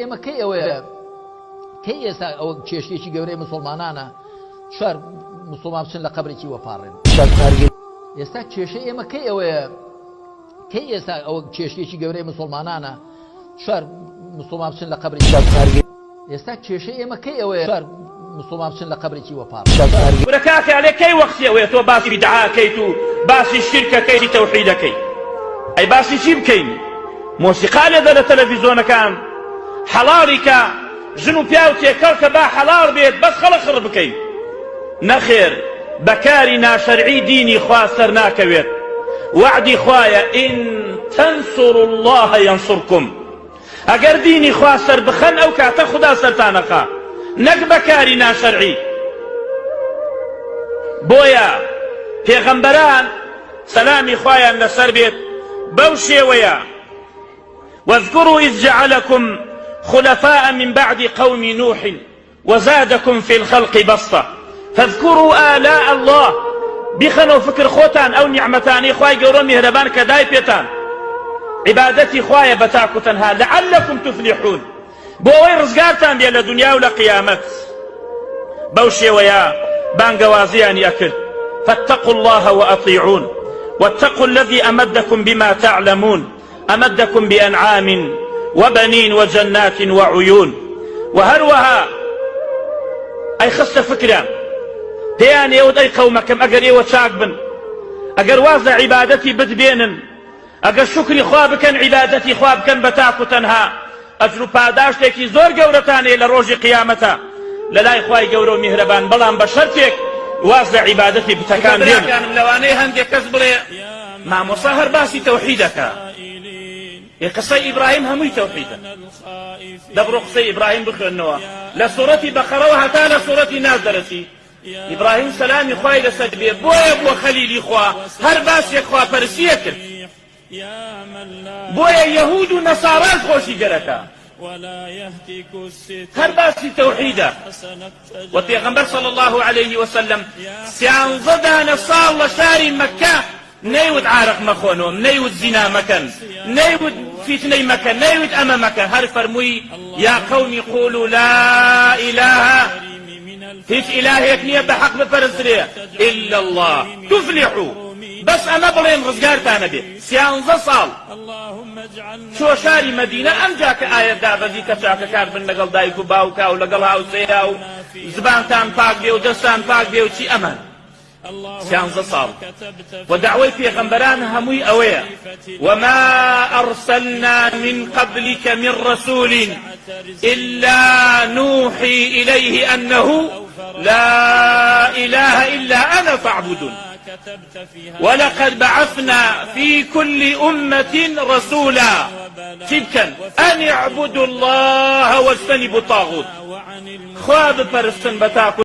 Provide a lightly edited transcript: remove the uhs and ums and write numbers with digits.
ئێمە کەی ئەوەیە کەی ئێستا ئەو کێشێکی گەورەی مسلمانانە چوار مسلمان بچن لە قەبرێکی وەپاڕێن ئێستا کێشەی ئێمە کەی ئەوەیە کەی ئێستا ئەو کێشێکی گەورەی مسلمانانە چوار مسلمان بچن لە قەبرێکی ئێستا کێشەی ئێمە کەی ئەوەیە چوار مسلمان بچن لە قەبرێکی وەپاڕێن ورە کاکە کەی وەختی ئەوەیە تۆ باسی بیدعاکەیت و باسی شیرکەکەی تەوحیدەکەی ئەی باسی چی بکەین مۆسیقا لێدە لە تەلەڤیزۆنەکان حەڵاڵی کە ژن و پیا و تێکەڵ کە با حەڵاڵ بێت بەس خەڵق خڕ بکەین نەخێر بەکاری ناشەرعی دینی خوا سەر ناکەوێت وعدی خوایە ئین تەنسوڕوا الله یەنسوڕکم ئەگەر دینی خوا سەر بخەن ئەو کاتە خوددا سەرتانەخا نەک بەکاری ناشەرعی بۆیە پێغەمبەران سەلامی خوایان لەسەر بێت بەو شێوەیە واذكروا إذ جعلكم خلفاء من بعد قوم نوح وزادكم في الخلق بسطة فاذكروا آلاء الله بخنوا فكر خوتان أو نعمتان إخواي قولون مهربان كداي بيتان عبادتي خوايا بتاكو تنها لعلكم تفلحون بووي رزقاتان دي لدنيا ولا قيامت بوشي ويا بانقوازيان يأكل فاتقوا الله وأطيعون واتقوا الذي أمدكم بما تعلمون أمدكم بأنعام وبنين وجنات وعيون وهروها أي خصة فكرة بيان يود أي قومكم أجر يود شاقبن أجر وازع عبادتي بدبينن أجر شكري خوابكن عبادتي خوابكن بتاكو تنها أجر پاداشتێکی زۆر گەورەتانێ لە ڕۆژی قیامەتە لەلای خوای گەورە و میهرەبان بەڵام بە شەرتێک واز لە عیبادەتی بتەکان بێنن لەوانەیە هەندێک کەس بڵێ مامۆستا هەر باسی تەوحیدەکە قصەی ئیبراهیم هەمووی تەوحیدە دەبڕۆ قسەی ئیبراهیم بخوێنەوە لە سوورەتی بەقەرەوە هەتا لە سوورەتی ناس دەرەچی ئیبراهیم سەلامی خوای لەسەر بێ بۆیە بۆ خەلیلی خوا هەر باسێک خواپەرستیە کرد بۆیە یەهود و نەساڕان خۆشی گەرەکە هەر باسی تەوحیدە و پێغەمبەر صلی الله عليه وسلم 13 دانە ساڵ لە شاری مەککە نەیوت عارق مەخۆنەوە نەیوت زینا مەکەن نەیوت فیتنەی مەکەن نەیوت ئەمە مەکەن هەر فەرمووی یا قەومی قولوا لا إله هیچ ئیلاهێک نییە بەحەق بپەرسترێ إلا الله تفلحوا بەس ئەمە بڵێن ڕزگارتانە بێت 13 ساڵ چۆ شاری مەدینە ئەمجا کە ئاەت دابەزی کە چاکەکار بن لەگەڵ دایک و باوکا و لەگەڵ هاوسەیە و زبانتان پاک بێ و دەستان پاک بێ و چی ئەمان 13 ساڵ و دعوەی پێغەمبەران هەمووی ئەوەیە وما أرسلنا من قبلك من رسول إلا نوحي إليه أنه لا إله إلا أنا فاعبدون ولقد بعثنا في كل أمة رسولا تلك أن اعبدوا الله واجتنبوا الطاغوت خواب پرستن بتاكو